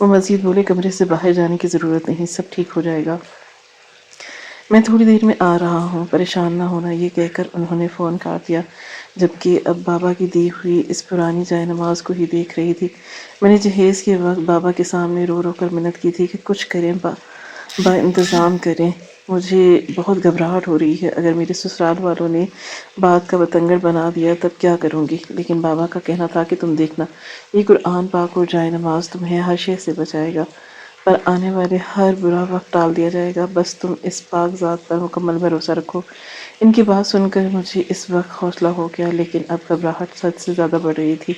وہ مزید بولے کمرے سے باہر جانے کی ضرورت نہیں، سب ٹھیک ہو جائے گا، میں تھوڑی دیر میں آ رہا ہوں، پریشان نہ ہونا، یہ کہہ کر انہوں نے فون کاٹ دیا، جبکہ اب بابا کی دی ہوئی اس پرانی جائے نماز کو ہی دیکھ رہی تھی۔ میں نے جہیز کے وقت بابا کے سامنے رو رو کر منت کی تھی کہ کچھ کریں، با انتظام کریں، مجھے بہت گھبراہٹ ہو رہی ہے، اگر میرے سسرال والوں نے بات کا بتنگڑ بنا دیا تب کیا کروں گی؟ لیکن بابا کا کہنا تھا کہ تم دیکھنا، یہ قرآن پاک اور جائے نماز تمہیں ہر شے سے بچائے گا، پر آنے والے ہر برا وقت ٹال دیا جائے گا، بس تم اس پاک ذات پر مکمل بھروسہ رکھو۔ ان کی بات سن کر مجھے اس وقت حوصلہ ہو گیا، لیکن اب گھبراہٹ حد سے زیادہ بڑھ رہی تھی۔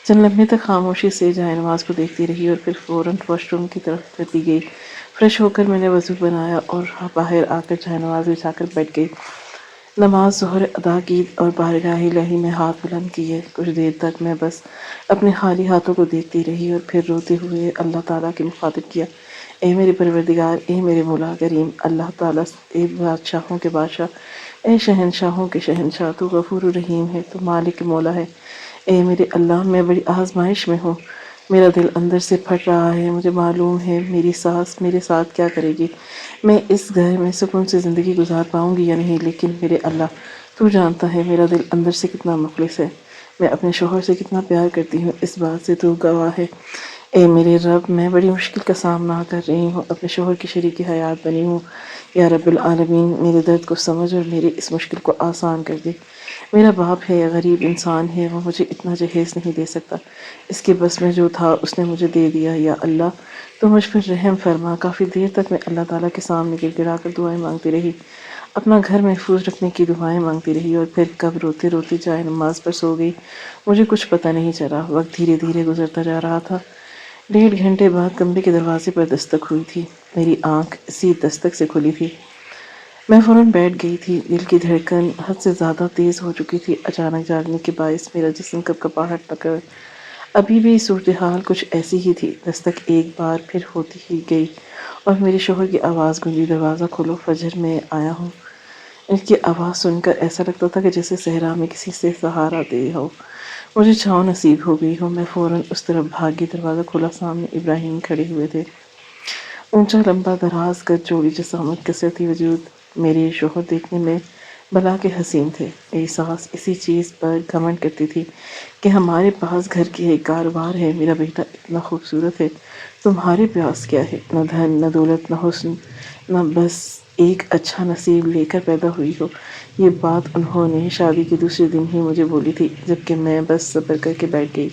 چند لمحے تک خاموشی سے جائے نماز کو دیکھتی رہی اور پھر فوراً واش روم کی طرف چلی گئی۔ فریش ہو کر میں نے وضو بنایا اور باہر آ کر جائے نماز بچھا کر بیٹھ گئی۔ نماز ظہر ادا کی اور بارگاہ الہی میں ہاتھ بلند کیے، کچھ دیر تک میں بس اپنے خالی ہاتھوں کو دیکھتی رہی اور پھر روتے ہوئے اللہ تعالیٰ کی مخاطب کیا، اے میرے پروردگار، اے میرے مولا کریم، اللہ تعالیٰ، اے بادشاہوں کے بادشاہ، اے شہنشاہوں کے شہنشاہ، تو غفور الرحیم ہے، تو مالک مولا ہے۔ اے میرے اللہ، میں بڑی آزمائش میں ہوں، میرا دل اندر سے پھٹ رہا ہے، مجھے معلوم ہے میری ساس میرے ساتھ کیا کرے گی، میں اس گھر میں سکون سے زندگی گزار پاؤں گی یا نہیں، لیکن میرے اللہ، تو جانتا ہے میرا دل اندر سے کتنا مخلص ہے، میں اپنے شوہر سے کتنا پیار کرتی ہوں، اس بات سے تو گواہ ہے۔ اے میرے رب، میں بڑی مشکل کا سامنا کر رہی ہوں، اپنے شوہر کی شریک حیات بنی ہوں، یا رب العالمین، میرے درد کو سمجھ اور میری اس مشکل کو آسان کر دے۔ میرا باپ ہے، غریب انسان ہے، وہ مجھے اتنا جہیز نہیں دے سکتا، اس کے بس میں جو تھا اس نے مجھے دے دیا، یا اللہ تو مجھ پر رحم فرما۔ کافی دیر تک میں اللہ تعالیٰ کے سامنے گر گڑا کر دعائیں مانگتی رہی، اپنا گھر محفوظ رکھنے کی دعائیں مانگتی رہی، اور پھر کب روتے روتے جائے نماز پر سو گئی، مجھے کچھ پتہ نہیں چلا۔ وقت دھیرے دھیرے گزرتا جا رہا تھا۔ 1.5 گھنٹے بعد کمرے کے دروازے پر دستک ہوئی تھی، میری آنکھ اسی دستک سے کھلی تھی۔ میں فوراً بیٹھ گئی تھی، دل کی دھڑکن حد سے زیادہ تیز ہو چکی تھی، اچانک جاگنے کے باعث میرا جسم کپکپاہٹ نہ کر ابھی بھی صورتحال کچھ ایسی ہی تھی۔ دستک ایک بار پھر ہوتی ہی گئی اور میرے شوہر کی آواز گونجی، دروازہ کھولو، فجر میں آیا ہوں۔ ان کی آواز سن کر ایسا لگتا تھا کہ جیسے صحرا میں کسی سے سہارا دے ہو، مجھے چھاؤں نصیب ہو گئی ہو۔ میں فوراً اس طرف بھاگی، دروازہ کھولا، سامنے ابراہیم کھڑے ہوئے تھے، اونچا لمبا دراز قد، چوڑی جسامت، کثرتی وجود۔ میرے شوہر دیکھنے میں بلا کے حسین تھے۔ میری ساس اسی چیز پر گھمنڈ کرتی تھی کہ ہمارے پاس گھر کی ایک کاروبار ہے، میرا بیٹا اتنا خوبصورت ہے، تمہارے پاس کیا ہے؟ نہ دھن، نہ دولت، نہ حسن، نہ بس ایک اچھا نصیب لے کر پیدا ہوئی ہو۔ یہ بات انہوں نے شادی کے دوسرے دن ہی مجھے بولی تھی، جبکہ میں بس صبر کر کے بیٹھ گئی۔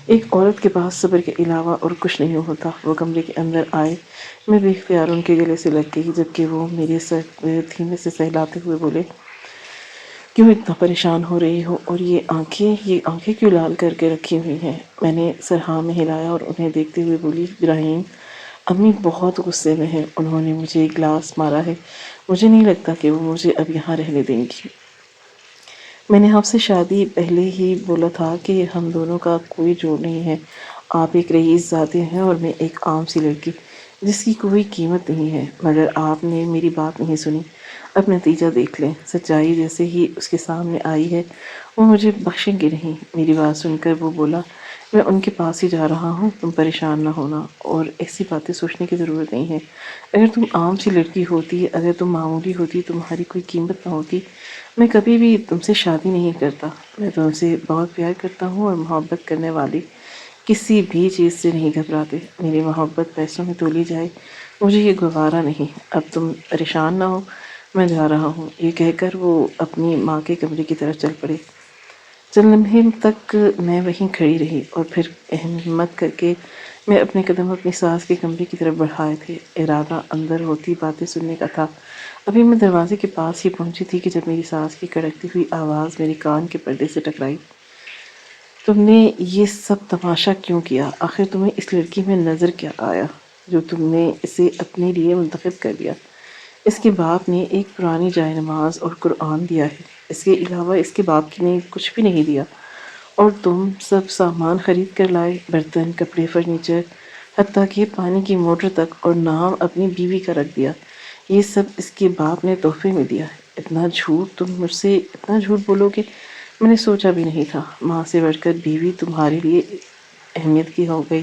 ایک عورت کے پاس صبر کے علاوہ اور کچھ نہیں ہوتا۔ وہ کمرے کے اندر آئے، میں بے اختیار ان کے گلے سے لگ گئی، جبکہ وہ میرے سر دھیمے سے سہلاتے ہوئے بولے، کیوں اتنا پریشان ہو رہی ہو، اور یہ آنکھیں کیوں لال کر کے رکھی ہوئی ہیں؟ میں نے سر ہاں میں ہلایا اور انہیں دیکھتے ہوئے بولی، ابراہیم، امی بہت غصے میں ہیں، انہوں نے مجھے ایک گلاس مارا ہے، مجھے نہیں لگتا کہ وہ مجھے اب یہاں رہنے دیں گی۔ میں نے آپ سے شادی پہلے ہی بولا تھا کہ ہم دونوں کا کوئی جوڑ نہیں ہے، آپ ایک رئیس زادے ہیں اور میں ایک عام سی لڑکی جس کی کوئی قیمت نہیں ہے، مگر آپ نے میری بات نہیں سنی۔ اب نتیجہ دیکھ لیں، سچائی جیسے ہی اس کے سامنے آئی ہے وہ مجھے بخشیں گے نہیں۔ میری بات سن کر وہ بولا، میں ان کے پاس ہی جا رہا ہوں، تم پریشان نہ ہونا، اور ایسی باتیں سوچنے کی ضرورت نہیں ہے۔ اگر تم عام سی لڑکی ہوتی، اگر تم معمولی ہوتی، تمہاری کوئی قیمت نہ ہوتی، میں کبھی بھی تم سے شادی نہیں کرتا۔ میں تم سے بہت پیار کرتا ہوں، اور محبت کرنے والی کسی بھی چیز سے نہیں گھبراتے۔ میری محبت پیسوں میں تولی جائے، مجھے یہ گوارا نہیں۔ اب تم پریشان نہ ہو، میں جا رہا ہوں۔ یہ کہہ کر وہ اپنی ماں کے کمرے کی طرف چل پڑے۔ چند لمحے تک میں وہیں کھڑی رہی اور پھر ہمت کر کے میں اپنے قدم اپنی ساس کے کمرے کی طرف بڑھائے تھے۔ ارادہ اندر ہوتی باتیں سننے کا تھا۔ ابھی میں دروازے کے پاس ہی پہنچی تھی کہ جب میری ساس کی کڑکتی ہوئی آواز میرے کان کے پردے سے ٹکرائی، تم نے یہ سب تماشا کیوں کیا؟ آخر تمہیں اس لڑکی میں نظر کیا آیا جو تم نے اسے اپنے لیے منتخب کر لیا؟ اس کے باپ نے ایک پرانی جائے نماز اور قرآن دیا ہے، اس کے علاوہ اس کے باپ نے کچھ بھی نہیں دیا، اور تم سب سامان خرید کر لائے، برتن، کپڑے، فرنیچر، حتیٰ کہ پانی کی موٹر تک، اور نام اپنی بیوی کا رکھ دیا۔ یہ سب اس کے باپ نے تحفے میں دیا ہے۔ اتنا جھوٹ تم مجھ سے اتنا جھوٹ بولو گے، میں نے سوچا بھی نہیں تھا۔ ماں سے بڑھ کر بیوی تمہارے لیے اہمیت کی ہو گئی۔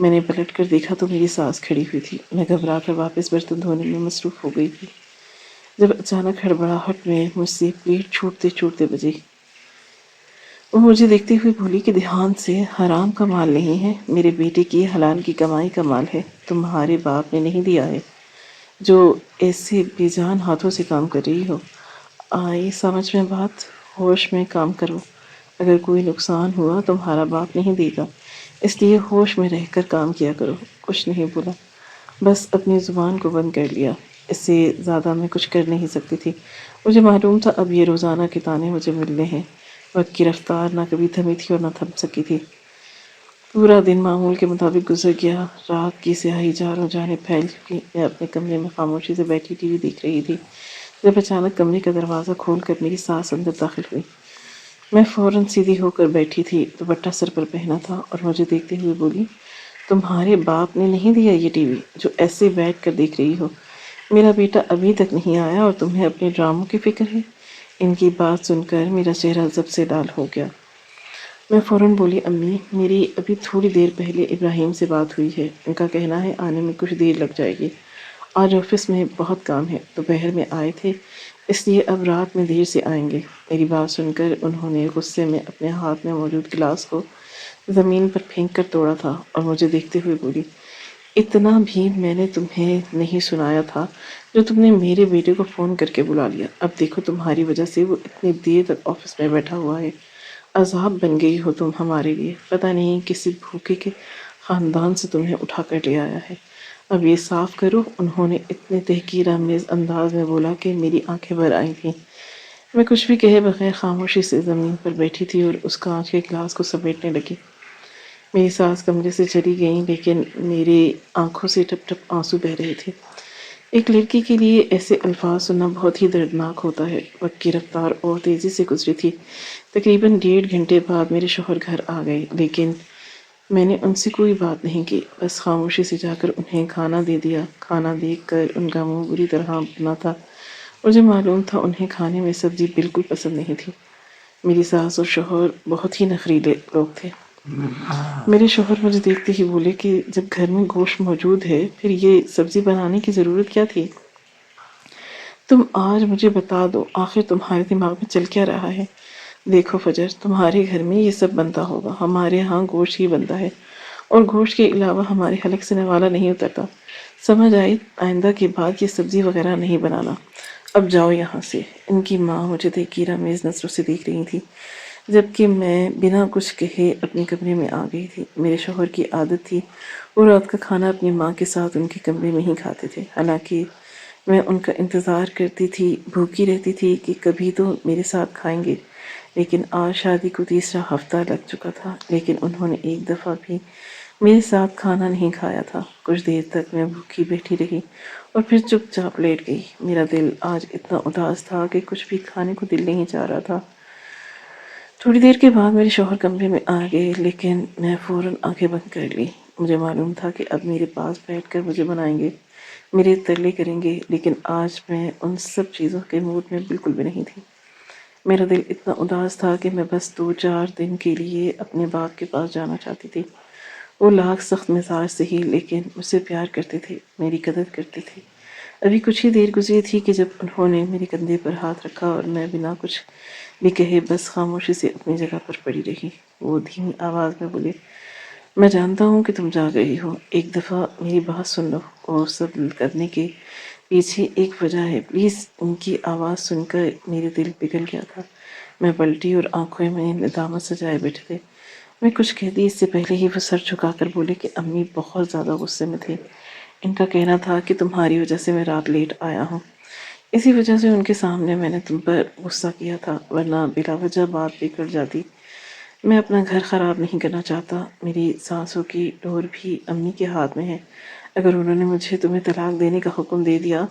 میں نے پلٹ کر دیکھا تو میری ساس کھڑی ہوئی تھی۔ میں گھبرا کر واپس برتن دھونے میں مصروف ہو گئی تھی جب اچانک ہڑبڑاہٹ میں مجھ سے پلیٹ چھوٹتے چھوٹتے بجی۔ وہ مجھے دیکھتے ہوئے بولی کہ دھیان سے، حرام کا مال نہیں ہے، میرے بیٹے کی حلال کی کمائی کا مال ہے، تمہارے باپ نے نہیں دیا ہے جو ایسے بے جان ہاتھوں سے کام کر رہی ہو۔ آئی سمجھ میں بات؟ ہوش میں کام کرو، اگر کوئی نقصان ہوا تمہارا باپ نہیں دے گا، اس لیے ہوش میں رہ کر کام کیا کرو۔ کچھ نہیں بولا، بس اپنی زبان کو بند کر لیا۔ اس سے زیادہ میں کچھ کر نہیں سکتی تھی۔ مجھے معلوم تھا اب یہ روزانہ کے طعنے مجھے ملنے ہیں۔ وقت کی رفتار نہ کبھی تھمی تھی اور نہ تھم سکی تھی۔ پورا دن معمول کے مطابق گزر گیا۔ رات کی سیاہی چاروں جانب پھیل چکی۔ میں اپنے کمرے میں خاموشی سے بیٹھی ٹی وی دیکھ رہی تھی جب اچانک کمرے کا دروازہ کھول کر میری ساس اندر داخل ہوئی۔ میں فوراً سیدھی ہو کر بیٹھی تھی، دوپٹہ سر پر پہنا تھا، اور مجھے دیکھتے ہوئے بولی، تمہارے باپ نے نہیں دیا یہ ٹی وی جو ایسے بیٹھ کر دیکھ رہی ہو؟ میرا بیٹا ابھی تک نہیں آیا اور تمہیں اپنے ڈراموں کی فکر ہے؟ ان کی بات سن کر میرا چہرہ ضب سے لال ہو گیا۔ میں فوراً بولی، امی، میری ابھی تھوڑی دیر پہلے ابراہیم سے بات ہوئی ہے، ان کا کہنا ہے آنے میں کچھ دیر لگ جائے گی۔ آج آفس میں بہت کام ہے، دوپہر میں آئے تھے، اس لیے اب رات میں دیر سے آئیں گے۔ میری بات سن کر انہوں نے غصے میں اپنے ہاتھ میں موجود گلاس کو زمین پر پھینک کر توڑا تھا اور مجھے دیکھتے ہوئے بولی، اتنا بھی میں نے تمہیں نہیں سنایا تھا جو تم نے میرے بیٹے کو فون کر کے بلا لیا؟ اب دیکھو تمہاری وجہ سے وہ اتنی دیر تک آفس میں بیٹھا ہوا ہے۔ عذاب بن گئی ہو تم ہمارے لیے، پتہ نہیں کسی بھوکے کے خاندان سے تمہیں اٹھا کر لے آیا ہے۔ اب یہ صاف کرو۔ انہوں نے اتنے تحقیر آمیز انداز میں بولا کہ میری آنکھیں بھر آئی تھیں۔ میں کچھ بھی کہے بغیر خاموشی سے زمین پر بیٹھی تھی اور اس کانچ کے گلاس کو سمیٹنے لگی۔ میری ساس کمرے سے چلی گئیں لیکن میری آنکھوں سے ٹپ ٹپ آنسو بہہ رہے تھے۔ ایک لڑکی کے لیے ایسے الفاظ سننا بہت ہی دردناک ہوتا ہے۔ وقت کی رفتار اور تیزی سے گزری تھی۔ تقریباً 1.5 گھنٹے بعد میرے شوہر گھر آ گئے، لیکن میں نے ان سے کوئی بات نہیں کی، بس خاموشی سے جا کر انہیں کھانا دے دیا۔ کھانا دیکھ کر ان کا منہ بری طرح بنا تھا۔ مجھے معلوم تھا انہیں کھانے میں سبزی بالکل پسند نہیں تھی۔ میری ساس اور شوہر بہت ہی نخریلے لوگ تھے۔ میرے شوہر مجھے دیکھتے ہی بولے کہ جب گھر میں گوشت موجود ہے پھر یہ سبزی بنانے کی ضرورت کیا تھی؟ تم آج مجھے بتا دو آخر تمہارے دماغ میں چل کیا رہا ہے؟ دیکھو فجر، تمہارے گھر میں یہ سب بنتا ہوگا، ہمارے ہاں گوشت ہی بنتا ہے، اور گوشت کے علاوہ ہمارے حلق سے نوالا نہیں اترتا۔ سمجھ آئی؟ آئندہ کے بعد یہ سبزی وغیرہ نہیں بنانا۔ اب جاؤ یہاں سے۔ ان کی ماں مجھے تحقیر آمیز نظروں سے دیکھ رہی تھی جبکہ میں بنا کچھ کہے اپنے کمرے میں آ گئی تھی۔ میرے شوہر کی عادت تھی وہ رات کا کھانا اپنی ماں کے ساتھ ان کے کمرے میں ہی کھاتے تھے، حالانکہ میں ان کا انتظار کرتی تھی، بھوکی رہتی تھی کہ کبھی تو میرے ساتھ کھائیں گے۔ لیکن آج شادی کو 3 ہفتہ لگ چکا تھا، لیکن انہوں نے ایک دفعہ بھی میرے ساتھ کھانا نہیں کھایا تھا۔ کچھ دیر تک میں بھوکی بیٹھی رہی اور پھر چپ چاپ لیٹ گئی۔ میرا دل آج اتنا اداس تھا کہ کچھ بھی کھانے کو دل نہیں چاہ رہا تھا۔ تھوڑی دیر کے بعد میرے شوہر کمرے میں آ گئے، لیکن میں فوراً آنکھیں بند کر لی۔ مجھے معلوم تھا کہ اب میرے پاس بیٹھ کر مجھے بنائیں گے، میرے ترلے کریں گے، لیکن آج میں ان سب چیزوں کے موڈ میں بالکل بھی نہیں تھی۔ میرا دل اتنا اداس تھا کہ میں بس 2-4 دن کے لیے اپنے باپ کے پاس جانا چاہتی تھی۔ وہ لاکھ سخت مزاج سے ہی لیکن مجھ سے پیار کرتے تھے، میری قدر کرتے تھے۔ ابھی کچھ ہی دیر گزری تھی کہ جب انہوں نے میرے کندھے پر ہاتھ رکھا اور میں بنا کچھ بھی کہے بس خاموشی سے اپنی جگہ پر پڑی رہی۔ وہ دھیمی آواز میں بولے، میں جانتا ہوں کہ تم جا گئی ہو، ایک دفعہ میری بات سن لو۔ اور سب کرنے کے پیچھے ایک وجہ ہے، پلیز۔ ان کی آواز سن کر میرے دل پگھل گیا تھا۔ میں پلٹی اور آنکھوں میں ندامت سجائے بیٹھے تھے۔ میں کچھ کہتی اس سے پہلے ہی وہ سر جھکا کر بولے کہ امی بہت زیادہ غصے میں تھے۔ ان کا کہنا تھا کہ تمہاری وجہ سے میں رات لیٹ آیا ہوں، اسی وجہ سے ان کے سامنے میں نے تم پر غصہ کیا تھا، ورنہ بلا وجہ بات بگڑ جاتی۔ میں اپنا گھر خراب نہیں کرنا چاہتا۔ میری سانسوں کی ڈور بھی امی کے ہاتھ میں ہے۔ اگر انہوں نے مجھے تمہیں طلاق دینے کا حکم دے دیا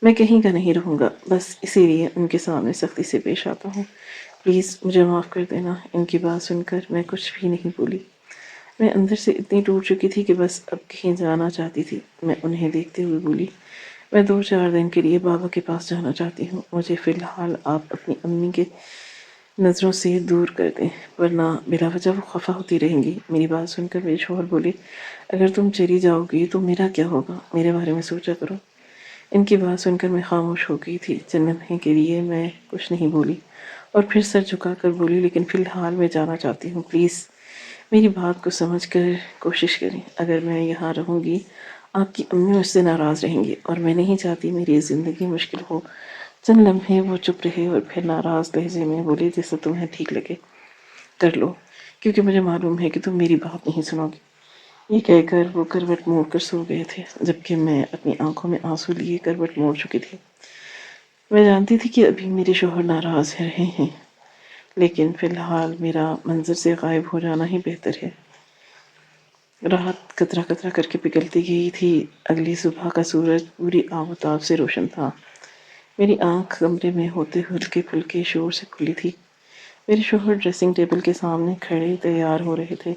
میں کہیں کا نہیں رہوں گا، بس اسی لیے ان کے سامنے سختی سے پیش آتا ہوں۔ پلیز مجھے معاف کر دینا۔ ان کی بات سن کر میں کچھ بھی نہیں بولی۔ میں اندر سے اتنی ٹوٹ چکی تھی کہ بس اب کہیں جانا چاہتی تھی۔ میں انہیں دیکھتے ہوئے بولی، میں 2-4 دن کے لیے بابا کے پاس جانا چاہتی ہوں، مجھے فی الحال آپ اپنی امی کے نظروں سے دور کر دیں، ورنہ بلا وجہ وہ خفا ہوتی رہیں گی۔ میری بات سن کر میرے شوہر بولے، اگر تم چلی جاؤ گی تو میرا کیا ہوگا؟ میرے بارے میں سوچا کرو۔ ان کی بات سن کر میں خاموش ہو گئی تھی۔ چند لمحے کے لیے میں کچھ نہیں بولی اور پھر سر جھکا کر بولی، لیکن فی الحال میں جانا چاہتی ہوں، پلیز میری بات کو سمجھ کر کوشش کریں۔ اگر میں یہاں رہوں گی آپ کی امی مجھ سے ناراض رہیں گی اور میں نہیں چاہتی میری زندگی مشکل ہو۔ چند لمحے وہ چپ رہے اور پھر ناراض لہجے میں بولے، جیسا تمہیں ٹھیک لگے کر لو، کیونکہ مجھے معلوم ہے کہ تم میری بات نہیں سنو گی۔ یہ کہہ کر وہ کروٹ موڑ کر سو گئے تھے، جبکہ میں اپنی آنکھوں میں آنسو لیے کروٹ موڑ چکی تھی۔ میں جانتی تھی کہ ابھی میرے شوہر ناراض رہے ہیں، لیکن فی الحال میرا منظر سے غائب ہو جانا ہی بہتر ہے۔ رات قطرہ قطرہ کر کے پگھلتی گئی تھی۔ اگلی صبح کا سورج پوری آب و تاب سے روشن تھا۔ میری آنکھ کمرے میں ہوتے ہلکے پھلکے شور سے کھلی تھی۔ میرے شوہر ڈریسنگ ٹیبل کے سامنے کھڑے تیار ہو رہے تھے۔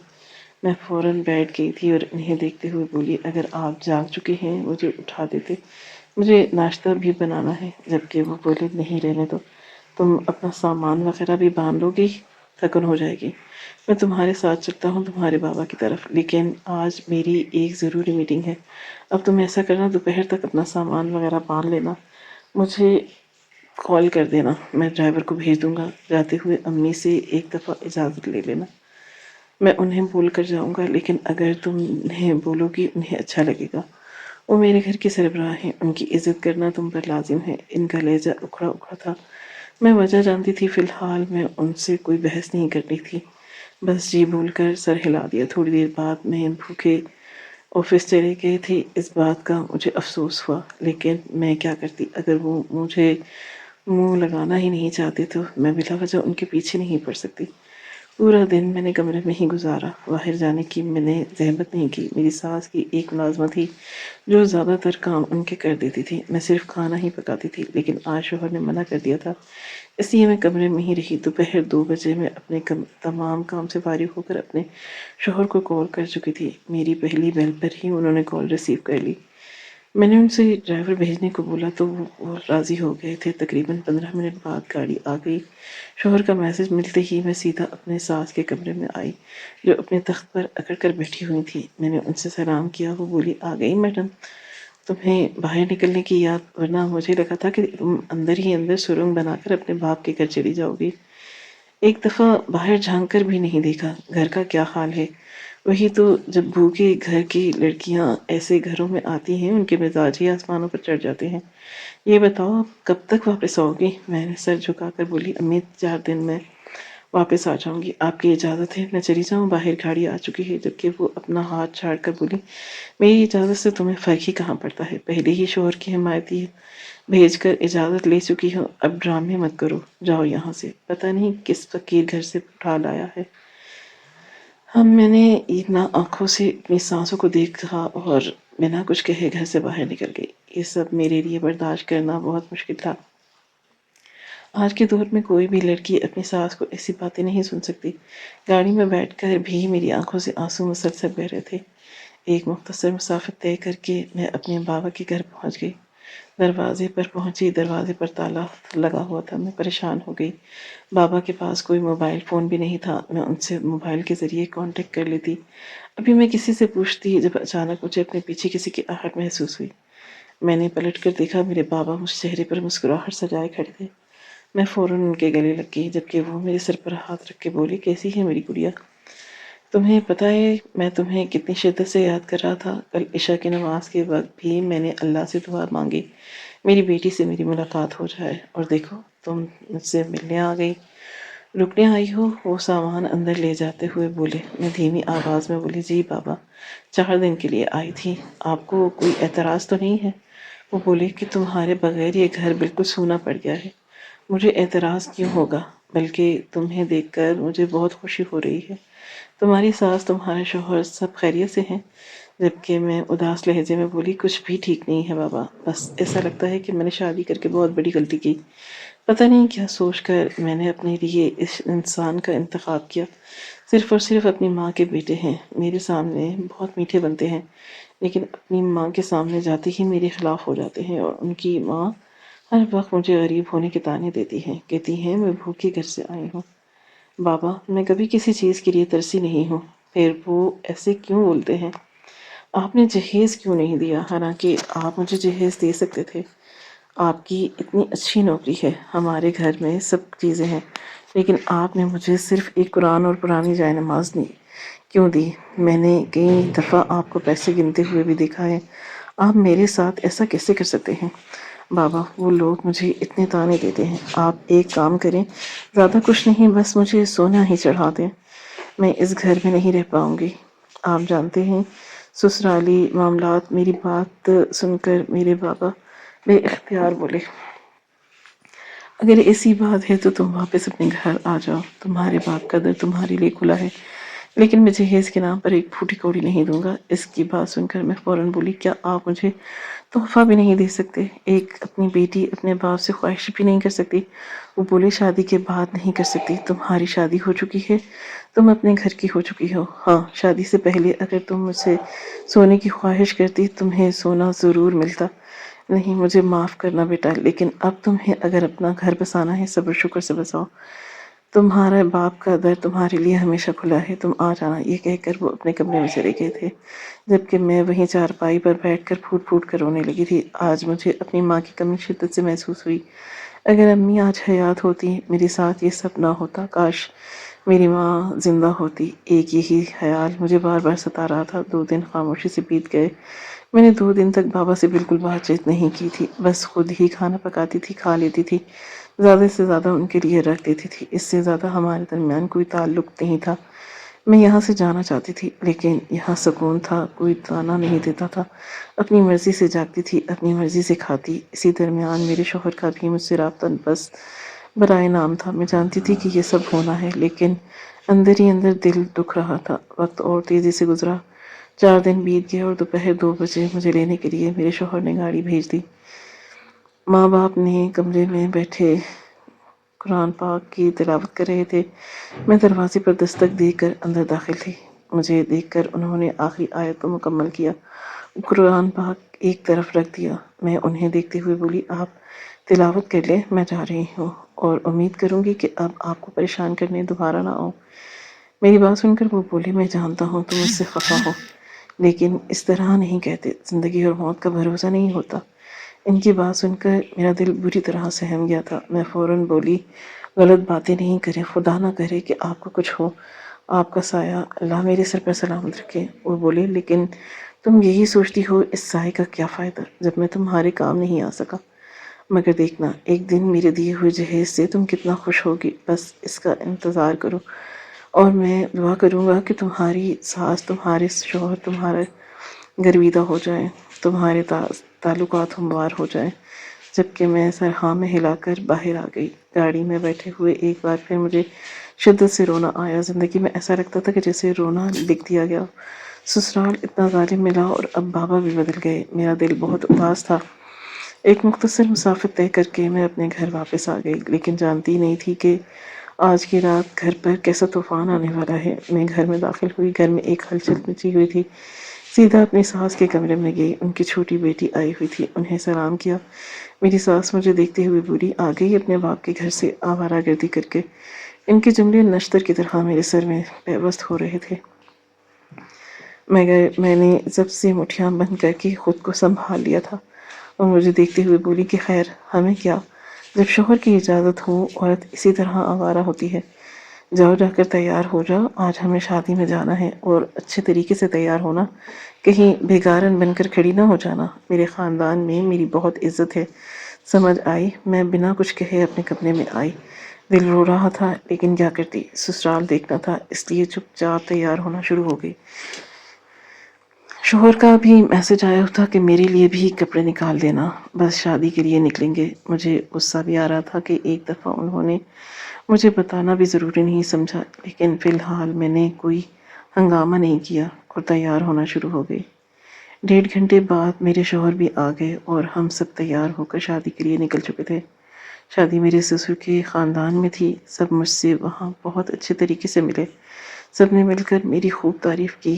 میں فوراً بیٹھ گئی تھی اور انہیں دیکھتے ہوئے بولی، اگر آپ جاگ چکے ہیں مجھے اٹھا دیتے، مجھے ناشتہ بھی بنانا ہے۔ جبکہ وہ بولے، نہیں رہنے دو، تم اپنا سامان وغیرہ بھی باندھ لو گی، تھکن ہو جائے گی، میں تمہارے ساتھ چلتا ہوں تمہارے بابا کی طرف، لیکن آج میری ایک ضروری میٹنگ ہے۔ اب تم ایسا کرنا، دوپہر تک اپنا سامان وغیرہ باندھ لینا، مجھے کال کر دینا، میں ڈرائیور کو بھیج دوں گا۔ جاتے ہوئے امی سے ایک دفعہ اجازت لے لینا، میں انہیں بول کر جاؤں گا، لیکن اگر تم انہیں بولو گی انہیں اچھا لگے گا۔ وہ میرے گھر کے سربراہ ہیں، ان کی عزت کرنا تم پر لازم ہے۔ ان کا لہجہ اکھڑا اکھڑا تھا۔ میں وجہ جانتی تھی، فی الحال میں ان سے کوئی بحث نہیں کرنی تھی، بس جی بول کر سر ہلا دیا۔ تھوڑی دیر بعد میں بھوکے آفس چلے گئے تھے۔ اس بات کا مجھے افسوس ہوا، لیکن میں کیا کرتی؟ اگر وہ مجھے منہ لگانا ہی نہیں چاہتے تو میں بلا وجہ ان کے پیچھے نہیں پڑ سکتی۔ پورا دن میں نے کمرے میں ہی گزارا، باہر جانے کی میں نے زحمت نہیں کی۔ میری ساس کی ایک ملازمہ تھی جو زیادہ تر کام ان کے کر دیتی تھی، میں صرف کھانا ہی پکاتی تھی، لیکن آج شوہر نے منع کر دیا تھا، اس لیے میں کمرے میں ہی رہی۔ دوپہر 2 بجے میں اپنے تمام کام سے فارغ ہو کر اپنے شوہر کو کال کر چکی تھی۔ میری پہلی بیل پر ہی انہوں نے کال ریسیو کر لی۔ میں نے ان سے ڈرائیور بھیجنے کو بولا تو وہ راضی ہو گئے تھے۔ تقریباً 15 منٹ بعد گاڑی آ گئی۔ شوہر کا میسج ملتے ہی میں سیدھا اپنے ساس کے کمرے میں آئی، جو اپنے تخت پر اکڑ کر بیٹھی ہوئی تھی۔ میں نے ان سے سلام کیا۔ وہ بولی، آ گئی میڈم، تمہیں باہر نکلنے کی یاد، ورنہ مجھے لگا تھا کہ تم اندر ہی اندر سرنگ بنا کر اپنے باپ کے گھر چلی جاؤ گی۔ ایک دفعہ باہر جھانک کر بھی نہیں دیکھا گھر کا کیا حال ہے۔ وہی تو، جب بھوکے گھر کی لڑکیاں ایسے گھروں میں آتی ہیں ان کے مزاج ہی آسمانوں پر چڑھ جاتے ہیں۔ یہ بتاؤ اب کب تک واپس آؤ گی؟ میں نے سر جھکا کر بولی، امی 4 دن میں واپس آ جاؤں گی، آپ کی اجازت ہے میں چلی جاؤں؟ باہر گاڑی آ چکی ہے، جبکہ وہ اپنا ہاتھ چھاڑ کر بولی، میری اجازت سے تمہیں فرق ہی کہاں پڑتا ہے، پہلے ہی شوہر کی حمایتی بھیج کر اجازت لے چکی ہوں، اب ڈرامے مت کرو، جاؤ یہاں سے، پتہ نہیں کس فقیر گھر سے اٹھا لایا ہے۔ ہم میں نے اتنا آنکھوں سے اپنی سانسوں کو دیکھا اور بنا کچھ کہے گھر سے باہر نکل گئی۔ یہ سب میرے لیے برداشت کرنا بہت مشکل تھا۔ آج کے دور میں کوئی بھی لڑکی اپنی ساس کو ایسی باتیں نہیں سن سکتی۔ گاڑی میں بیٹھ کر بھی میری آنکھوں سے آنسو مسلسل بہہ رہے تھے۔ ایک مختصر مسافت طے کر کے میں اپنے بابا کے گھر پہنچ گئی۔ دروازے پر پہنچی، دروازے پر تالا لگا ہوا تھا۔ میں پریشان ہو گئی۔ بابا کے پاس کوئی موبائل فون بھی نہیں تھا، میں ان سے موبائل کے ذریعے کانٹیکٹ کر لیتی۔ ابھی میں کسی سے پوچھتی جب اچانک مجھے اپنے پیچھے کسی کی آہٹ محسوس ہوئی۔ میں نے پلٹ کر دیکھا، میرے بابا مجھ چہرے پر مسکراہٹ سجائے کھڑے تھے۔ میں فوراً ان کے گلے لگ گئی، جبکہ وہ میرے سر پر ہاتھ رکھ کے بولے، کیسی ہے میری گڑیا؟ تمہیں پتہ ہے میں تمہیں کتنی شدت سے یاد کر رہا تھا؟ کل عشاء کی نماز کے وقت بھی میں نے اللہ سے دعا مانگی میری بیٹی سے میری ملاقات ہو جائے، اور دیکھو تم مجھ سے ملنے آ گئی، رکنے آئی ہو۔ وہ سامان اندر لے جاتے ہوئے بولے۔ میں دھیمی آواز میں بولی، جی بابا، 4 دن کے لیے آئی تھی، آپ کو کوئی اعتراض تو نہیں ہے؟ وہ بولے کہ تمہارے بغیر یہ گھر بالکل سونا پڑ گیا ہے۔ مجھے اعتراض کیوں ہوگا، بلکہ تمہیں دیکھ کر مجھے بہت خوشی ہو رہی ہے۔ تمہاری ساس، تمہارے شوہر سب خیریت سے ہیں؟ جبکہ میں اداس لہجے میں بولی، کچھ بھی ٹھیک نہیں ہے بابا، بس ایسا لگتا ہے کہ میں نے شادی کر کے بہت بڑی غلطی کی۔ پتہ نہیں کیا سوچ کر میں نے اپنے لیے اس انسان کا انتخاب کیا۔ صرف اور صرف اپنی ماں کے بیٹے ہیں، میرے سامنے بہت میٹھے بنتے ہیں، لیکن اپنی ماں کے سامنے جاتے ہی میرے خلاف ہو جاتے ہیں، اور ان کی ماں ہر وقت مجھے غریب ہونے کے طعنے دیتی ہیں، کہتی ہیں میں بھوکے گھر سے آئی ہوں۔ بابا، میں کبھی کسی چیز کے لیے ترسی نہیں ہوں، پھر وہ ایسے کیوں بولتے ہیں؟ آپ نے جہیز کیوں نہیں دیا؟ حالانکہ آپ مجھے جہیز دے سکتے تھے۔ آپ کی اتنی اچھی نوکری ہے، ہمارے گھر میں سب چیزیں ہیں، لیکن آپ نے مجھے صرف ایک قرآن اور پرانی جائے نماز کیوں دی؟ میں نے کئی دفعہ آپ کو پیسے گنتے ہوئے بھی دیکھا ہے، آپ میرے ساتھ ایسا کیسے کر سکتے ہیں؟ بابا، وہ لوگ مجھے اتنے طعنے دیتے ہیں، آپ ایک کام کریں، زیادہ کچھ نہیں، بس مجھے سونا ہی چڑھا دیں، میں اس گھر میں نہیں رہ پاؤں گی۔ آپ جانتے ہیں سسرالی معاملات۔ میری بات سن کر میرے بابا بے اختیار بولے، اگر ایسی بات ہے تو تم واپس اپنے گھر آ جاؤ، تمہارے باپ کا در تمہارے لیے کھلا ہے، لیکن میں جہیز کے نام پر ایک پھوٹی کوڑی نہیں دوں گا۔ اس کی بات سن کر میں فوراً بولی، کیا آپ مجھے تحفہ بھی نہیں دے سکتے؟ ایک اپنی بیٹی اپنے باپ سے خواہش بھی نہیں کر سکتی؟ وہ بولے، شادی کے بعد نہیں کر سکتی، تمہاری شادی ہو چکی ہے، تم اپنے گھر کی ہو چکی ہو۔ ہاں، شادی سے پہلے اگر تم مجھ سے سونے کی خواہش کرتی، تمہیں سونا ضرور ملتا۔ نہیں، مجھے معاف کرنا بیٹا، لیکن اب تمہیں اگر اپنا گھر بسانا ہے، صبر شکر سے بساؤ، تمہارے باپ کا در تمہارے لیے ہمیشہ کھلا ہے، تم آ جانا۔ یہ کہہ کر وہ اپنے کمرے میں چلے گئے تھے، جبکہ میں وہیں چارپائی پر بیٹھ کر پھوٹ پھوٹ کر رونے لگی تھی۔ آج مجھے اپنی ماں کی کمی شدت سے محسوس ہوئی۔ اگر امی آج حیات ہوتی، میرے ساتھ یہ سب نہ ہوتا، کاش میری ماں زندہ ہوتی۔ ایک یہی خیال مجھے بار بار ستا رہا تھا۔ 2 دن خاموشی سے بیت گئے۔ میں نے 2 دن تک بابا سے بالکل بات چیت نہیں کی تھی، بس خود ہی کھانا پکاتی تھی، کھا لیتی تھی، زیادہ سے زیادہ ان کے لیے رکھ دیتی تھی، اس سے زیادہ ہمارے درمیان کوئی تعلق نہیں تھا۔ میں یہاں سے جانا چاہتی تھی، لیکن یہاں سکون تھا، کوئی تانا نہیں دیتا تھا، اپنی مرضی سے جاگتی تھی، اپنی مرضی سے کھاتی۔ اسی درمیان میرے شوہر کا بھی مجھ سے رابطہ بس برائے نام تھا۔ میں جانتی تھی کہ یہ سب ہونا ہے، لیکن اندر ہی اندر دل دکھ رہا تھا۔ وقت اور تیزی سے گزرا، 4 دن بیت گئے اور دوپہر 2 بجے مجھے لینے کے لیے میرے شوہر نے گاڑی بھیج دی۔ ماں باپ نے کمرے میں بیٹھے قرآن پاک کی تلاوت کر رہے تھے۔ میں دروازے پر دستک دے کر اندر داخل تھی۔ مجھے دیکھ کر انہوں نے آخری آیت کو مکمل کیا، قرآن پاک ایک طرف رکھ دیا۔ میں انہیں دیکھتے ہوئے بولی، آپ تلاوت کر لیں، میں جا رہی ہوں، اور امید کروں گی کہ اب آپ کو پریشان کرنے دوبارہ نہ آؤں۔ میری بات سن کر وہ بولے، میں جانتا ہوں تم مجھ سے خفا ہو، لیکن اس طرح نہیں کہتے، زندگی اور موت کا بھروسہ نہیں ہوتا۔ ان کی بات سن کر میرا دل بری طرح سہم گیا تھا۔ میں فوراً بولی، غلط باتیں نہیں کریں، خدا نہ کرے کہ آپ کو کچھ ہو، آپ کا سایہ اللہ میرے سر پر سلامت رکھے۔ وہ بولے، لیکن تم یہی سوچتی ہو، اس سائے کا کیا فائدہ جب میں تمہارے کام نہیں آ سکا؟ مگر دیکھنا، ایک دن میرے دیے ہوئے جہیز سے تم کتنا خوش ہوگی، بس اس کا انتظار کرو، اور میں دعا کروں گا کہ تمہاری ساس، تمہارے شوہر تمہارا گرویدہ ہو جائیں، تمہارے تعلقات ہموار ہو جائیں۔ جبکہ میں سر ہاں میں ہلا کر باہر آ گئی۔ گاڑی میں بیٹھے ہوئے ایک بار پھر مجھے شدت سے رونا آیا۔ زندگی میں ایسا لگتا تھا کہ جیسے رونا لکھ دیا گیا۔ سسرال اتنا ظالم ملا، اور اب بابا بھی بدل گئے۔ میرا دل بہت اداس تھا۔ ایک مختصر مسافت طے کر کے میں اپنے گھر واپس آ گئی، لیکن جانتی نہیں تھی کہ آج کی رات گھر پر کیسا طوفان آنے والا ہے۔ میں گھر میں داخل ہوئی، گھر میں ایک ہلچل مچی ہوئی تھی۔ سیدھا اپنی ساس کے کمرے میں گئی، ان کی چھوٹی بیٹی آئی ہوئی تھی، انہیں سلام کیا۔ میری ساس مجھے دیکھتے ہوئے بولی، آ گئی اپنے باپ کے گھر سے آوارہ گردی کر کے؟ ان کے جملے نشتر کی طرح میرے سر میں پیوست ہو رہے تھے، مگر میں نے ضبط سے مٹھیاں بند کر کے خود کو سنبھال لیا تھا، اور مجھے دیکھتے ہوئے بولی کہ خیر، ہمیں کیا، جب شوہر کی اجازت ہو عورت اسی طرح آوارہ ہوتی ہے۔ جاؤ، جا کر تیار ہو جاؤ، آج ہمیں شادی میں جانا ہے، اور اچھے طریقے سے تیار ہونا، کہیں بھیگارن بن کر کھڑی نہ ہو جانا۔ میرے خاندان میں میری بہت عزت ہے۔ سمجھ آئی۔ میں بنا کچھ کہے اپنے کمرے میں آئی۔ دل رو رہا تھا، لیکن کیا کرتی، سسرال دیکھنا تھا، اس لیے چپ چاپ تیار ہونا شروع ہو گئی۔ شوہر کا بھی میسج آیا تھا کہ میرے لیے بھی کپڑے نکال دینا، بس شادی کے لیے نکلیں گے۔ مجھے غصہ بھی آ رہا تھا کہ ایک دفعہ انہوں نے مجھے بتانا بھی ضروری نہیں سمجھا، لیکن فی الحال میں نے کوئی ہنگامہ نہیں کیا اور تیار ہونا شروع ہو گئی۔ 1.5 گھنٹے بعد میرے شوہر بھی آ گئے، اور ہم سب تیار ہو کر شادی کے لیے نکل چکے تھے۔ شادی میرے سسر کے خاندان میں تھی۔ سب مجھ سے وہاں بہت اچھے طریقے سے ملے۔ سب نے مل کر میری خوب تعریف کی۔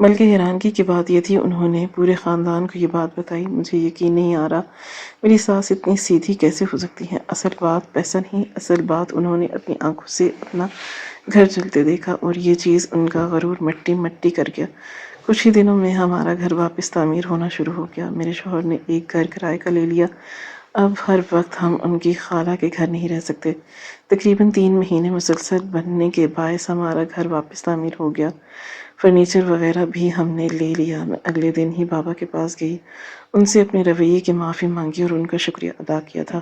بلکہ حیرانگی کی بات یہ تھی انہوں نے پورے خاندان کو یہ بات بتائی۔ مجھے یقین نہیں آ رہا میری ساس اتنی سیدھی کیسے ہو سکتی ہیں۔ اصل بات پیسہ نہیں، اصل بات انہوں نے اپنی آنکھوں سے اپنا گھر جلتے دیکھا اور یہ چیز ان کا غرور مٹی مٹی کر گیا۔ کچھ ہی دنوں میں ہمارا گھر واپس تعمیر ہونا شروع ہو گیا۔ میرے شوہر نے ایک گھر کرائے کا لے لیا۔ اب ہر وقت ہم ان کی خالہ کے گھر نہیں رہ سکتے۔ تقریباً 3 مہینے مسلسل بننے کے باعث ہمارا گھر واپس تعمیر ہو گیا۔ فرنیچر وغیرہ بھی ہم نے لے لیا۔ میں اگلے دن ہی بابا کے پاس گئی، ان سے اپنے رویے کی معافی مانگی اور ان کا شکریہ ادا کیا تھا۔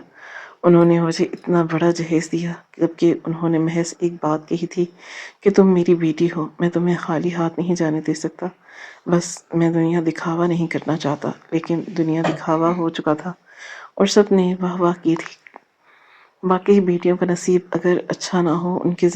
انہوں نے مجھے اتنا بڑا جہیز دیا، جبکہ انہوں نے محض ایک بات کہی تھی کہ تم میری بیٹی ہو، میں تمہیں خالی ہاتھ نہیں جانے دے سکتا۔ بس میں دنیا دکھاوا نہیں کرنا چاہتا، لیکن دنیا دکھاوا ہو چکا تھا اور سب نے واہ واہ کی تھی۔ باقی بیٹیوں کا نصیب اگر اچھا نہ ہو، ان کی